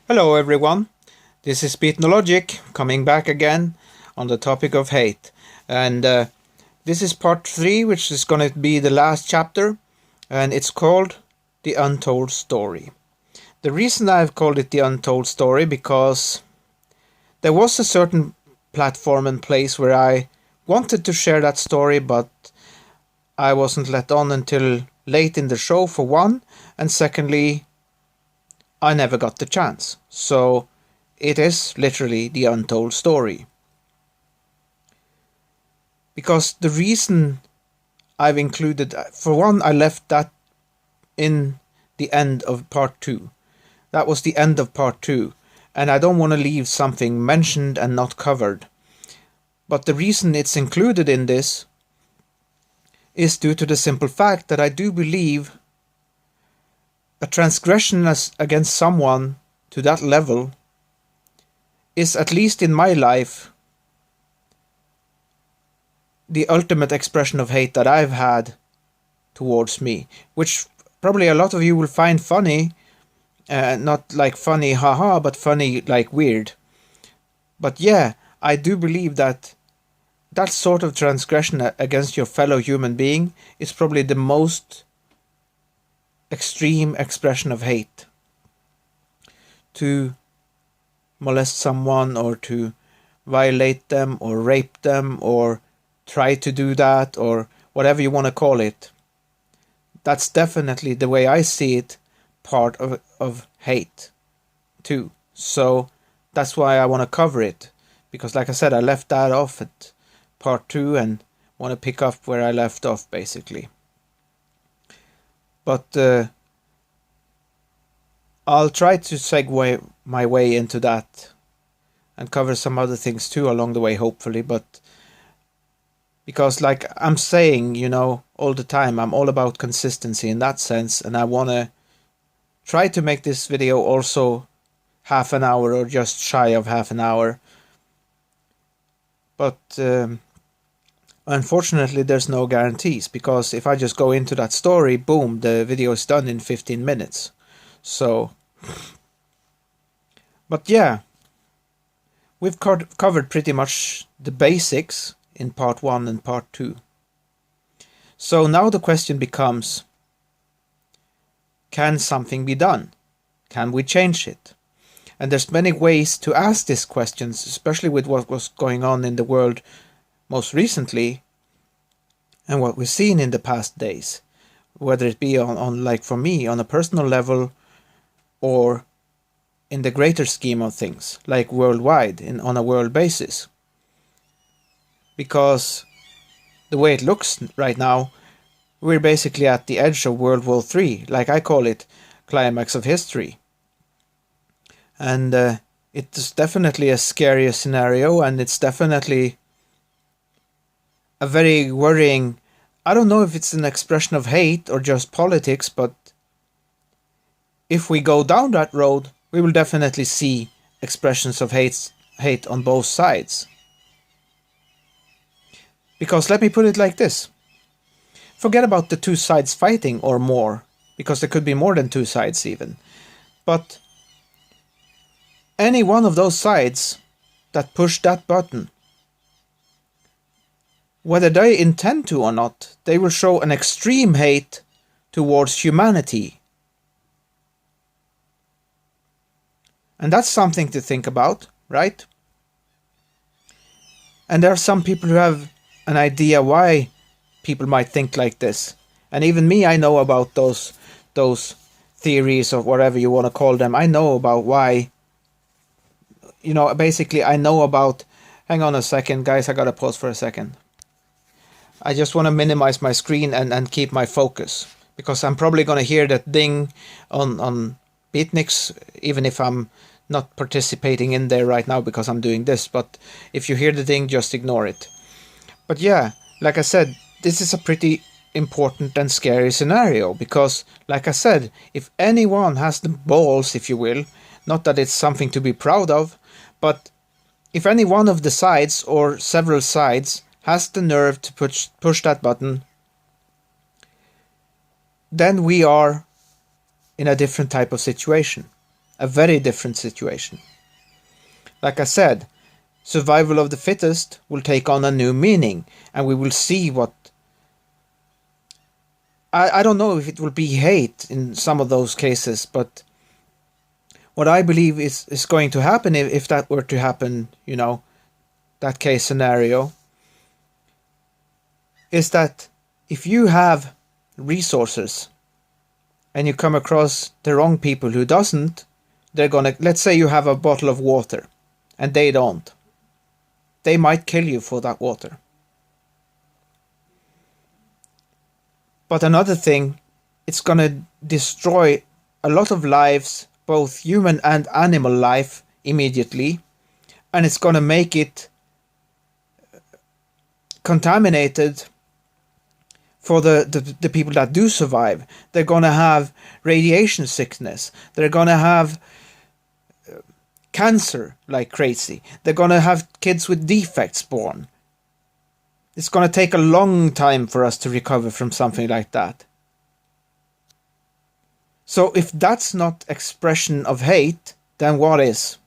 Hello everyone, this is Logic coming back again on the topic of hate. And this is part 3, which is going to be the last chapter, and it's called The Untold Story. The reason I've called it The Untold Story because there was a certain platform and place where I wanted to share that story, but I wasn't let on until late in the show, for one, and secondly, I never got the chance. So it is literally the untold story. Because the reason I've included, for one, I left that in the end of part 2. That was the end of part 2. And I don't want to leave something mentioned and not covered. But the reason it's included in this is due to the simple fact that I do believe a transgression against someone to that level is, at least in my life, the ultimate expression of hate that I've had towards me, which probably a lot of you will find funny, not like funny haha, but funny like weird. But yeah, I do believe that that sort of transgression against your fellow human being is probably the most extreme expression of hate. To molest someone, or to violate them, or rape them, or try to do that, or whatever you want to call it. That's definitely, the way I see it, part of hate too. So that's why I want to cover it, because like I said, I left that off at part 2 and want to pick up where I left off, basically. But I'll try to segue my way into that and cover some other things too along the way, hopefully. But because, like I'm saying, all the time, I'm all about consistency in that sense, and I want to try to make this video also half an hour or just shy of half an hour. But unfortunately, there's no guarantees, because if I just go into that story, boom, the video is done in 15 minutes. So, but yeah, we've covered pretty much the basics in part 1 and part 2. So now the question becomes, can something be done? Can we change it? And there's many ways to ask these questions, especially with what was going on in the world most recently, and what we've seen in the past days, whether it be on like for me, on a personal level, or in the greater scheme of things, like worldwide, on a world basis. Because the way it looks right now, we're basically at the edge of World War III, like I call it, climax of history. And it's definitely a scary scenario, and it's definitely a very worrying, I don't know if it's an expression of hate or just politics, but if we go down that road, we will definitely see expressions of hate on both sides. Because let me put it like this. Forget about the two sides fighting or more, because there could be more than two sides even. But any one of those sides that push that button, whether they intend to or not, they will show an extreme hate towards humanity. And that's something to think about, right? And there are some people who have an idea why people might think like this. And even me, I know about those theories, or whatever you want to call them. I know about why. Basically I know about... Hang on a second, guys, I gotta pause for a second. I just want to minimize my screen and keep my focus, because I'm probably going to hear that ding on Beatniks, even if I'm not participating in there right now because I'm doing this. But if you hear the ding, just ignore it. But yeah, like I said, this is a pretty important and scary scenario, because, like I said, if anyone has the balls, if you will, not that it's something to be proud of, but if any one of the sides, or several sides, has the nerve to push that button, then we are in a different type of situation. a very different situation. Like I said, survival of the fittest will take on a new meaning, and we will see what... I don't know if it will be hate in some of those cases, but what I believe is going to happen, if that were to happen, that case scenario, is that if you have resources and you come across the wrong people who doesn't, they're gonna... Let's say you have a bottle of water and they don't. They might kill you for that water. But another thing, it's gonna destroy a lot of lives, both human and animal life, immediately, and it's gonna make it contaminated for the people that do survive. They're gonna have radiation sickness. They're gonna have cancer like crazy. They're gonna have kids with defects born. It's gonna take a long time for us to recover from something like that. So if that's not expression of hate, then what is?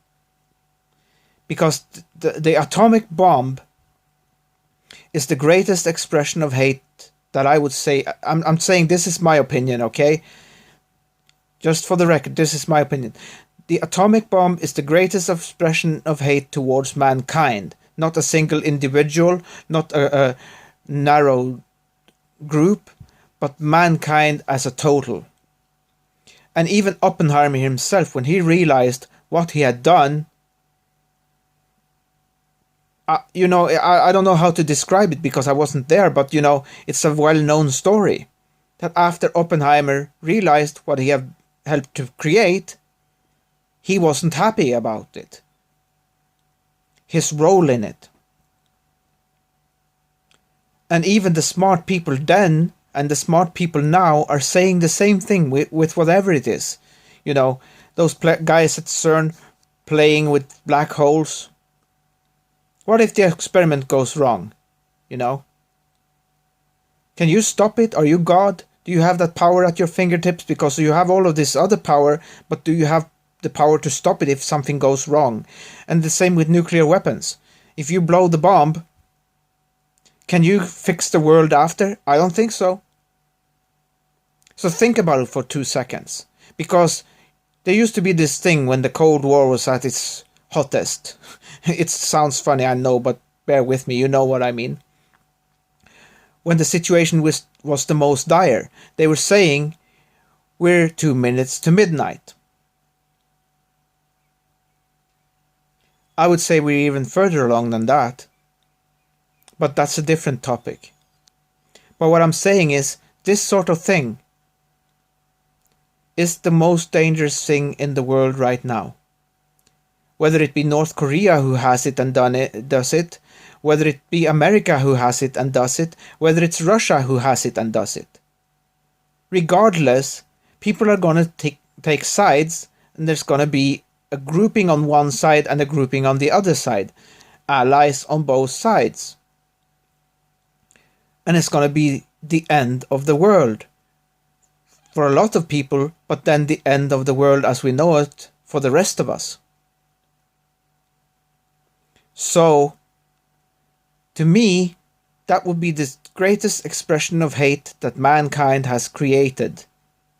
Because the atomic bomb is the greatest expression of hate that I would say. I'm saying this is my opinion, okay? Just for the record, this is my opinion. The atomic bomb is the greatest expression of hate towards mankind. Not a single individual, not a narrow group, but mankind as a total. And even Oppenheimer himself, when he realized what he had done, I don't know how to describe it because I wasn't there, but it's a well-known story that after Oppenheimer realized what he had helped to create, he wasn't happy about it. His role in it. And even the smart people then and the smart people now are saying the same thing with whatever it is. Those guys at CERN playing with black holes. What if the experiment goes wrong? Can you stop it? Are you God? Do you have that power at your fingertips? Because you have all of this other power, but do you have the power to stop it if something goes wrong? And the same with nuclear weapons. If you blow the bomb, can you fix the world after? I don't think so. So think about it for 2 seconds. Because there used to be this thing when the Cold War was at its hottest. It sounds funny, I know, but bear with me, you know what I mean. When the situation was the most dire, they were saying, we're 2 minutes to midnight. I would say we're even further along than that. But that's a different topic. But what I'm saying is, this sort of thing is the most dangerous thing in the world right now. Whether it be North Korea who has it and does it, whether it be America who has it and does it, whether it's Russia who has it and does it. Regardless, people are going to take sides, and there's going to be a grouping on one side and a grouping on the other side. Allies on both sides. And it's going to be the end of the world. For a lot of people, but then the end of the world as we know it for the rest of us. So, to me, that would be the greatest expression of hate that mankind has created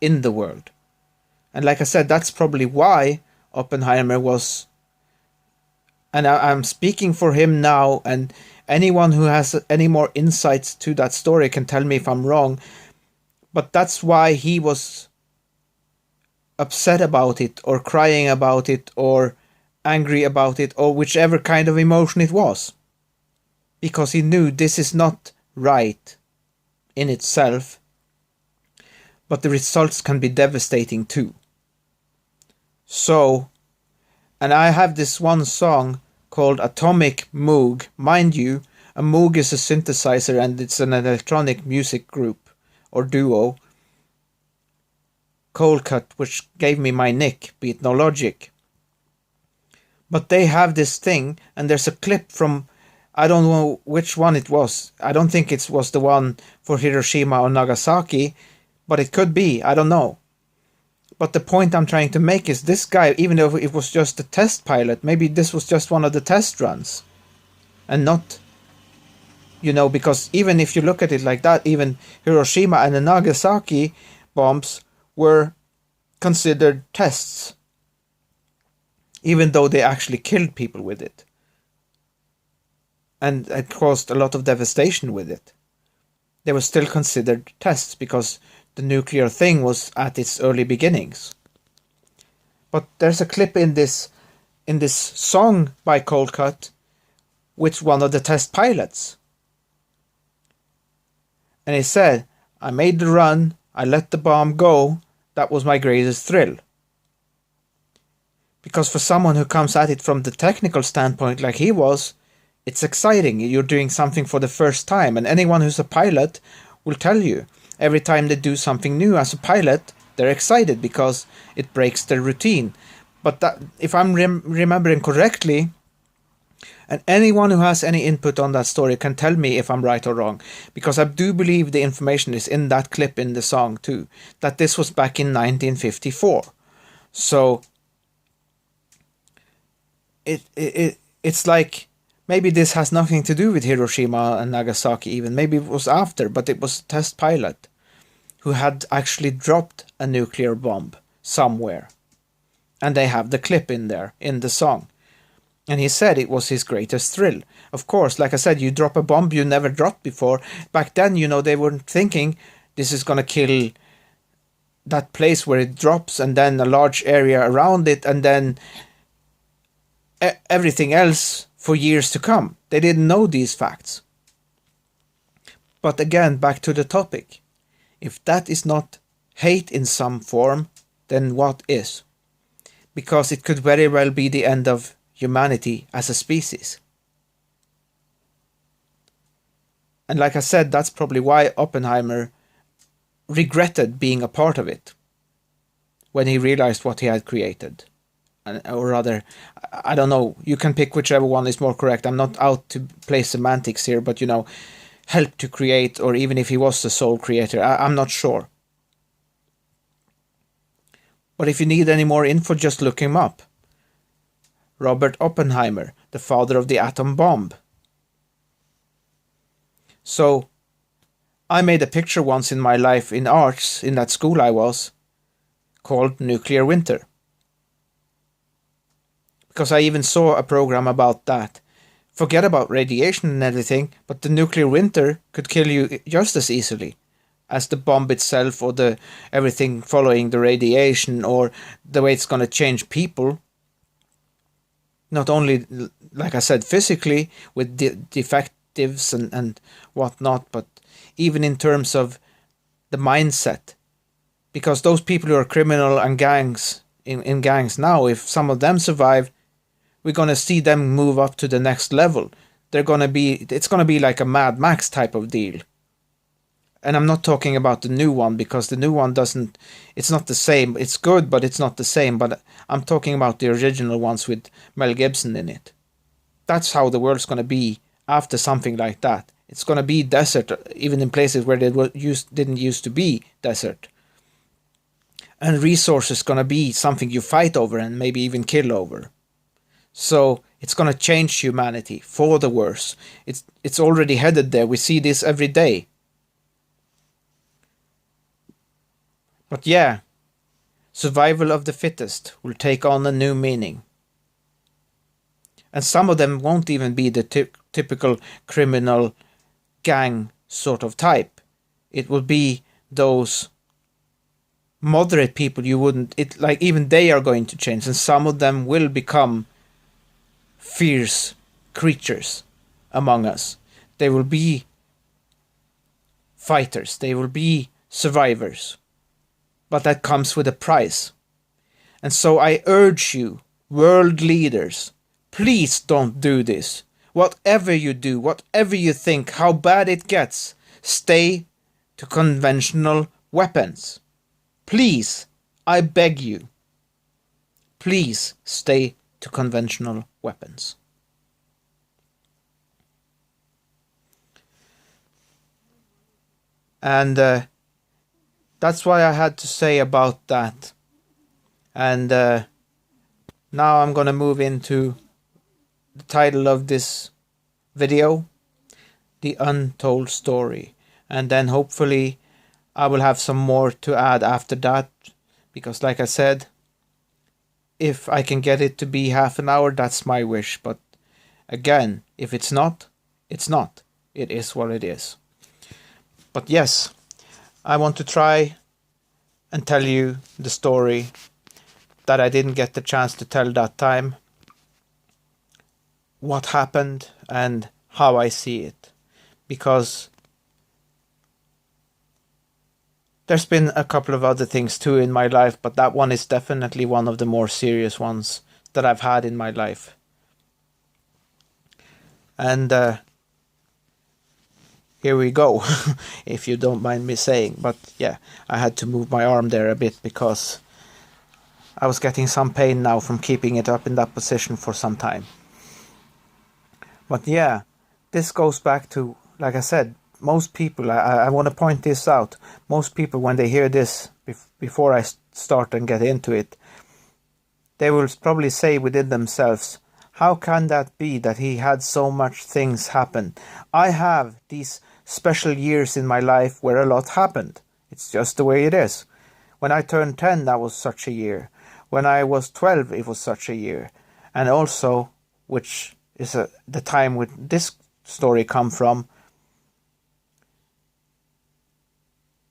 in the world. And like I said, that's probably why Oppenheimer was... And I'm speaking for him now, and anyone who has any more insights to that story can tell me if I'm wrong. But that's why he was upset about it, or crying about it, or angry about it, or whichever kind of emotion it was. Because he knew this is not right in itself, but the results can be devastating too. So, and I have this one song called Atomic Moog. Mind you, a Moog is a synthesizer and it's an electronic music group or duo. Cold Cut, which gave me my nick, Beat No Logic. But they have this thing, and there's a clip from, I don't know which one it was. I don't think it was the one for Hiroshima or Nagasaki, but it could be, I don't know. But the point I'm trying to make is this guy, even though it was just a test pilot, maybe this was just one of the test runs. And not, because even if you look at it like that, even Hiroshima and the Nagasaki bombs were considered tests, even though they actually killed people with it. And it caused a lot of devastation with it. They were still considered tests because the nuclear thing was at its early beginnings. But there's a clip in this song by Cold Cut with one of the test pilots. And he said, "I made the run, I let the bomb go, that was my greatest thrill." Because for someone who comes at it from the technical standpoint like he was, it's exciting. You're doing something for the first time. And anyone who's a pilot will tell you, every time they do something new as a pilot, they're excited because it breaks their routine. But that, if I'm remembering correctly, and anyone who has any input on that story can tell me if I'm right or wrong, because I do believe the information is in that clip in the song too, that this was back in 1954. So it's like, maybe this has nothing to do with Hiroshima and Nagasaki even. Maybe it was after, but it was a test pilot who had actually dropped a nuclear bomb somewhere. And they have the clip in there, in the song. And he said it was his greatest thrill. Of course, like I said, you drop a bomb you never dropped before. Back then, they weren't thinking this is going to kill that place where it drops and then a large area around it and then everything else for years to come. They didn't know these facts. But again, back to the topic. If that is not hate in some form, then what is? Because it could very well be the end of humanity as a species. And like I said, that's probably why Oppenheimer regretted being a part of it when he realized what he had created. Or rather, I don't know, you can pick whichever one is more correct. I'm not out to play semantics here, but help to create, or even if he was the sole creator, I'm not sure. But if you need any more info, just look him up. Robert Oppenheimer, the father of the atom bomb. So, I made a picture once in my life in arts, in that school I was, called Nuclear Winter. Because I even saw a program about that. Forget about radiation and everything, but the nuclear winter could kill you just as easily as the bomb itself, or the everything following the radiation, or the way it's going to change people. Not only, like I said, physically with defectives and whatnot, but even in terms of the mindset. Because those people who are criminal and gangs in gangs now, if some of them survive, we're going to see them move up to the next level. It's going to be like a Mad Max type of deal. And I'm not talking about the new one, because the new one it's not the same. It's good, but it's not the same. But I'm talking about the original ones with Mel Gibson in it. That's how the world's going to be after something like that. It's going to be desert, even in places where didn't used to be desert. And resources going to be something you fight over and maybe even kill over. So it's going to change humanity for the worse. It's already headed there. We see this every day. But yeah, survival of the fittest will take on a new meaning. And some of them won't even be the typical criminal gang sort of type. It will be those moderate people even they are going to change, and some of them will become fierce creatures among us. They will be fighters, they will be survivors. But that comes with a price. And so I urge you, world leaders, please don't do this. Whatever you do, whatever you think, how bad it gets, stay to conventional weapons. Please, I beg you, please stay to conventional weapons. And that's why I had to say about that. And now I'm gonna move into the title of this video, The Untold Story. And then hopefully I will have some more to add after that, because like I said, if I can get it to be half an hour, that's my wish. But again, if it's not, it's not. It is what it is. But yes, I want to try and tell you the story that I didn't get the chance to tell that time. What happened and how I see it. Because there's been a couple of other things too in my life, but that one is definitely one of the more serious ones that I've had in my life. And here we go, if you don't mind me saying. But yeah, I had to move my arm there a bit because I was getting some pain now from keeping it up in that position for some time. But yeah, this goes back to, like I said, most people, I want to point this out, most people when they hear this, before I start and get into it, they will probably say within themselves, how can that be that he had so much things happen? I have these special years in my life where a lot happened. It's just the way it is. When I turned 10, that was such a year. When I was 12, it was such a year. And also, which is the time with this story come from,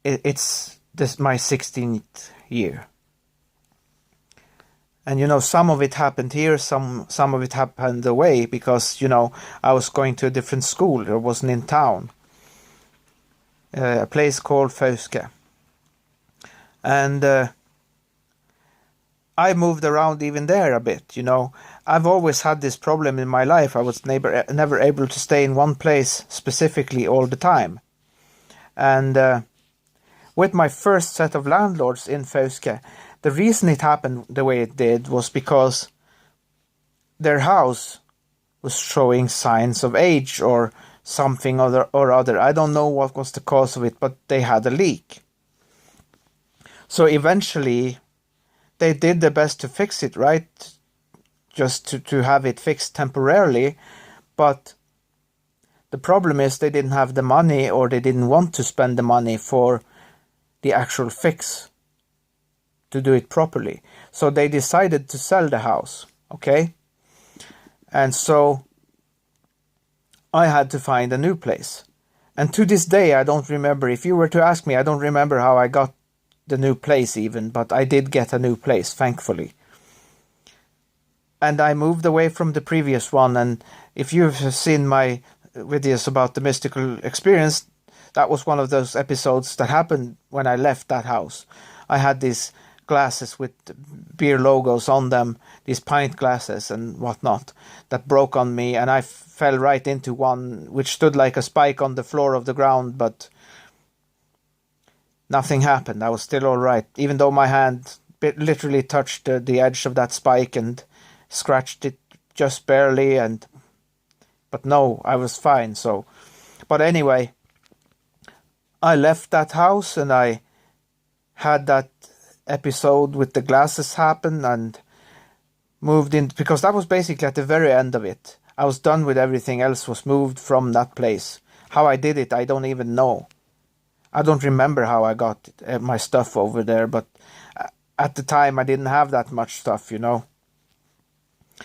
it's this my 16th year. And you know, some of it happened here, some of it happened away, because you know, I was going to a different school. I wasn't in town, a place called Fauske. And I moved around even there a bit, you know. I've always had this problem in my life. I was never able to stay in one place specifically all the time. And with my first set of landlords in Fauske, the reason it happened the way it did was because their house was showing signs of age or something or other. I don't know what was the cause of it, but they had a leak. So eventually they did their best to fix it, right? Just to have it fixed temporarily. But the problem is they didn't have the money, or they didn't want to spend the money for the actual fix to do it properly. So they decided to sell the house, okay? And so I had to find a new place. And to this day, I don't remember. If you were to ask me, I don't remember how I got the new place even, but I did get a new place, thankfully. And I moved away from the previous one. And if you've seen my videos about the mystical experience, that was one of those episodes that happened when I left that house. I had these glasses with beer logos on them, these pint glasses and whatnot, that broke on me, and I fell right into one which stood like a spike on the floor of the ground, but nothing happened. I was still all right, even though my hand literally touched the edge of that spike and scratched it just barely, but no, I was fine. So, but anyway, I left that house and I had that episode with the glasses happen and moved in, because that was basically at the very end of it. I was done with everything else, was moved from that place. How I did it, I don't even know. I don't remember how I got my stuff over there, but at the time I didn't have that much stuff, you know.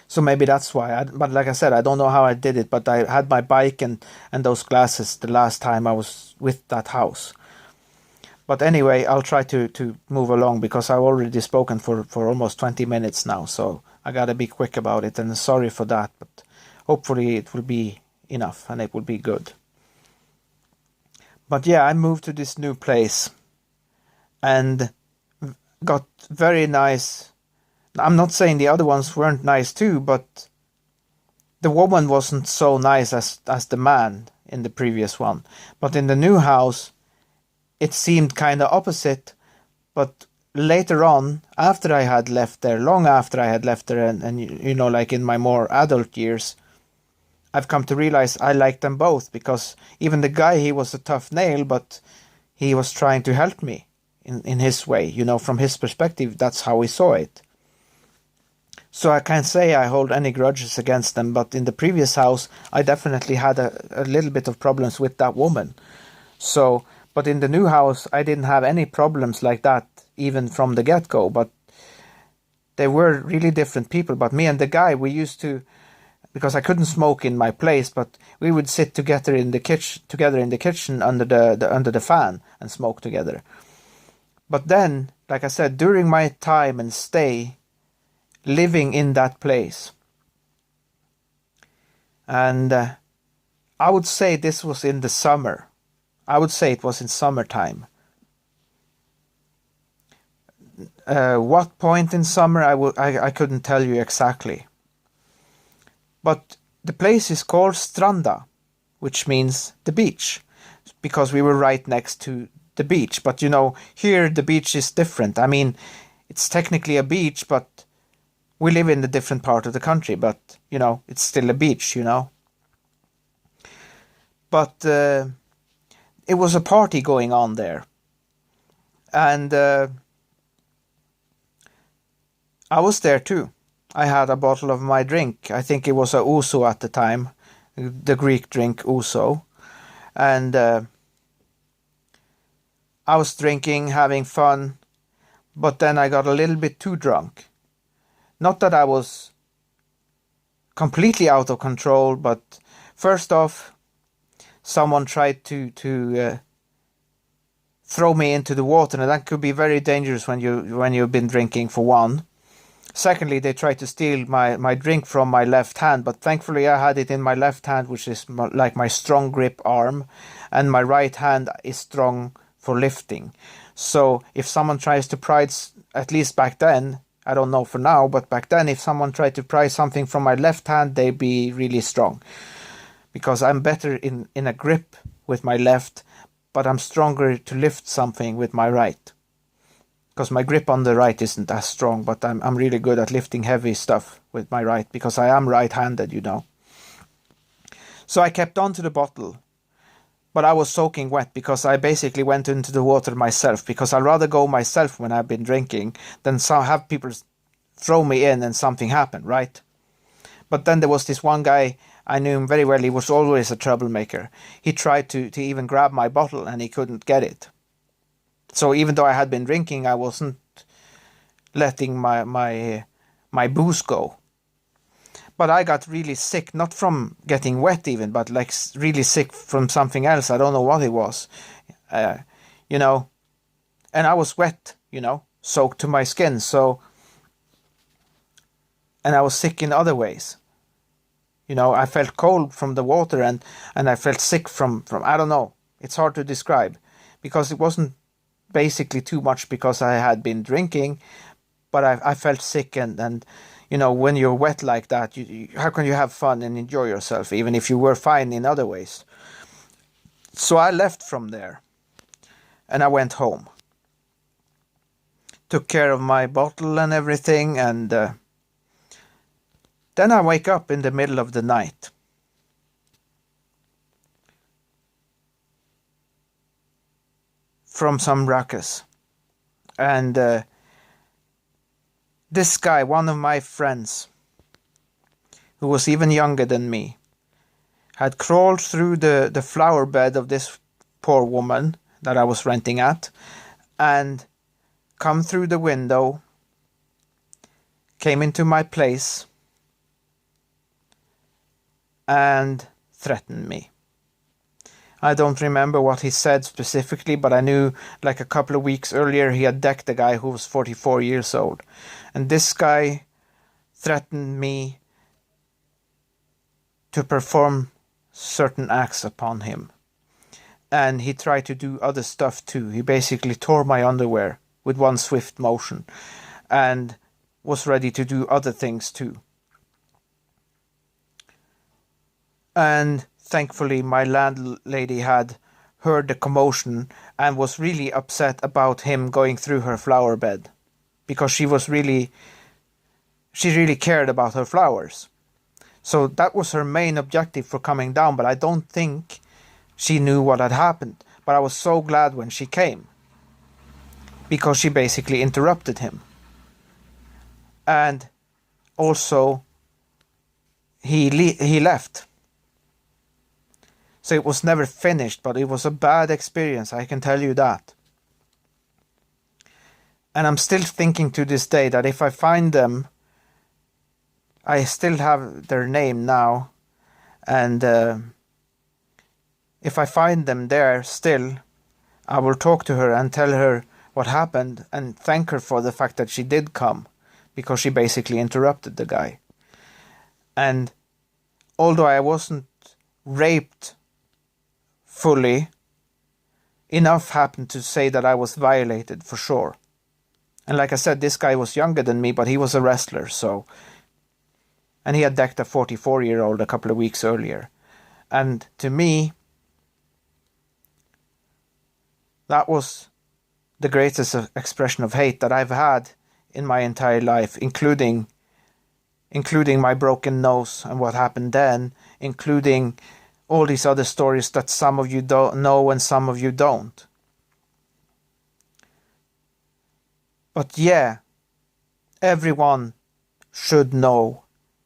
So maybe that's why. But like I said, I don't know how I did it, but I had my bike and those glasses the last time I was with that house. But anyway, I'll try to move along, because I've already spoken for almost 20 minutes now, so I gotta be quick about it, and sorry for that, but hopefully it will be enough and it will be good. But yeah, I moved to this new place and got very nice. I'm not saying the other ones weren't nice too, but the woman wasn't so nice as the man in the previous one. But in the new house, it seemed kind of opposite. But later on, after I had left there, long after I had left there, and you know, like in my more adult years, I've come to realize I liked them both, because even the guy, he was a tough nail, but he was trying to help me in his way, you know, from his perspective. That's how he saw it. So I can't say I hold any grudges against them, but in the previous house, I definitely had a little bit of problems with that woman. So, but in the new house, I didn't have any problems like that, even from the get-go, but they were really different people. But me and the guy, we used to, because I couldn't smoke in my place, but we would sit together in the kitchen under the fan and smoke together. But then, like I said, during my time and stay living in that place, and I would say this was in the summer. I would say it was in summertime. What point in summer I couldn't tell you exactly. But the place is called Stranda, which means the beach, because we were right next to the beach. But you know, here the beach is different. I mean, it's technically a beach, but we live in a different part of the country. But you know, it's still a beach, you know. But it was a party going on there, and I was there too. I had a bottle of my drink. I think it was a ouzo at the time, the Greek drink ouzo, and I was drinking, having fun, but then I got a little bit too drunk. Not that I was completely out of control, but first off, someone tried to throw me into the water, and that could be very dangerous when you've been drinking, for one. Secondly, they tried to steal my drink from my left hand, but thankfully I had it in my left hand, which is like my strong grip arm, and my right hand is strong for lifting. So if someone tries to pry, at least back then, I don't know for now, but back then if someone tried to pry something from my left hand, they'd be really strong. Because I'm better in a grip with my left, but I'm stronger to lift something with my right. Because my grip on the right isn't as strong, but I'm really good at lifting heavy stuff with my right, because I am right-handed, you know. So I kept on to the bottle, but I was soaking wet because I basically went into the water myself, because I'd rather go myself when I've been drinking than have people throw me in and something happen, right? But then there was this one guy, I knew him very well, he was always a troublemaker. He tried to even grab my bottle and he couldn't get it. So even though I had been drinking, I wasn't letting my booze go. But I got really sick, not from getting wet even, but like really sick from something else. I don't know what it was, you know. And I was wet, you know, soaked to my skin. So, and I was sick in other ways. You know, I felt cold from the water, and I felt sick from I don't know. It's hard to describe, because it wasn't basically too much because I had been drinking, but I felt sick, and you know, when you're wet like that, how can you have fun and enjoy yourself, even if you were fine in other ways? So I left from there, and I went home. Took care of my bottle and everything, and then I wake up in the middle of the night. From some ruckus. And this guy, one of my friends, who was even younger than me, had crawled through the flower bed of this poor woman that I was renting at, and come through the window, came into my place, and threatened me. I don't remember what he said specifically, but I knew like a couple of weeks earlier he had decked a guy who was 44 years old. And this guy threatened me to perform certain acts upon him. And he tried to do other stuff too. He basically tore my underwear with one swift motion and was ready to do other things too. And thankfully my landlady had heard the commotion and was really upset about him going through her flower bed, because she really cared about her flowers. So that was her main objective for coming down, but I don't think she knew what had happened. But I was so glad when she came, because she basically interrupted him. And also he left. So it was never finished, but it was a bad experience, I can tell you that. And I'm still thinking to this day that if I find them, I still have their name now, and if I find them there still, I will talk to her and tell her what happened and thank her for the fact that she did come, because she basically interrupted the guy. And although I wasn't raped fully, enough happened to say that I was violated for sure. And like I said, this guy was younger than me, but he was a wrestler, so... And he had decked a 44-year-old a couple of weeks earlier. And to me, that was the greatest expression of hate that I've had in my entire life, including my broken nose and what happened then, including all these other stories that some of you don't know and some of you don't. But yeah, everyone should know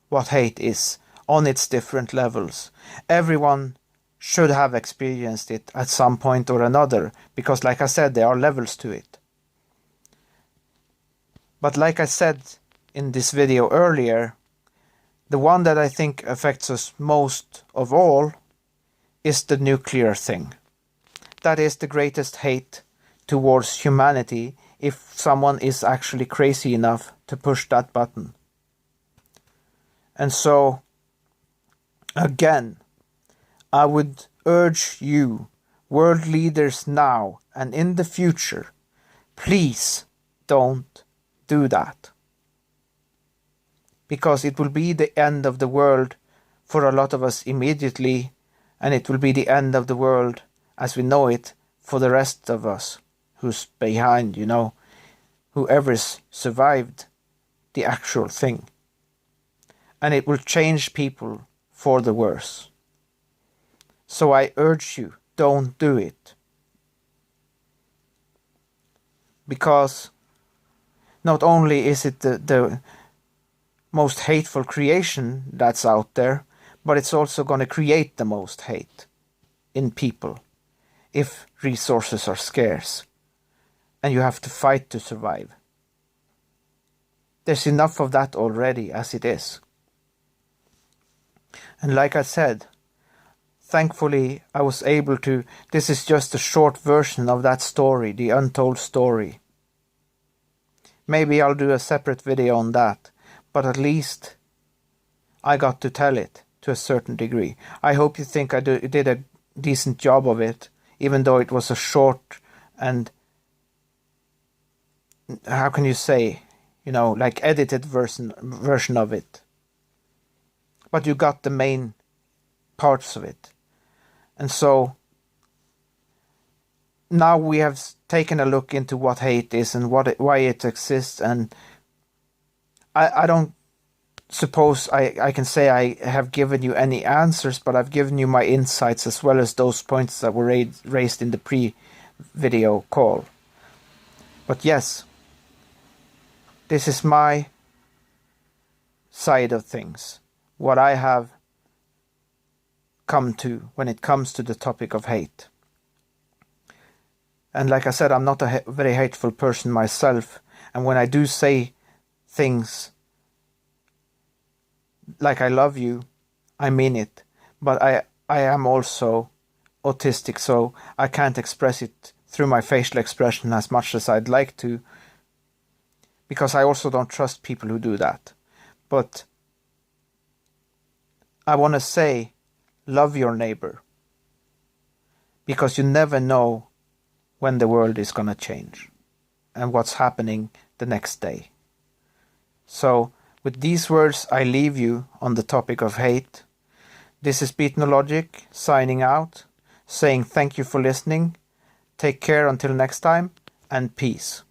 what hate is on its different levels. Everyone should have experienced it at some point or another, because like I said, there are levels to it. But like I said in this video earlier, the one that I think affects us most of all is the nuclear thing. That is the greatest hate towards humanity, if someone is actually crazy enough to push that button. And so, again, I would urge you, world leaders now and in the future, please don't do that. Because it will be the end of the world for a lot of us immediately, and it will be the end of the world as we know it for the rest of us who's behind, whoever's survived the actual thing. And it will change people for the worse. So I urge you, don't do it. Because not only is it the most hateful creation that's out there, but it's also going to create the most hate in people if resources are scarce and you have to fight to survive. There's enough of that already as it is. And like I said, thankfully I was able to... This is just a short version of that story, the untold story. Maybe I'll do a separate video on that, but at least I got to tell it to a certain degree. I hope you think I did a decent job of it, even though it was a short and... how can you say... like edited version of it. But you got the main parts of it. And so now we have taken a look into what hate is and why it exists. And I don't suppose I can say I have given you any answers, but I've given you my insights as well as those points that were raised in the pre-video call. But yes, this is my side of things. What I have come to when it comes to the topic of hate. And like I said, I'm not a very hateful person myself. And when I do say things like I love you, I mean it. But I am also autistic, so I can't express it through my facial expression as much as I'd like to. Because I also don't trust people who do that. But I want to say, love your neighbor. Because you never know when the world is going to change. And what's happening the next day. So, with these words, I leave you on the topic of hate. This is Beatnologic, signing out, saying thank you for listening. Take care until next time, and peace.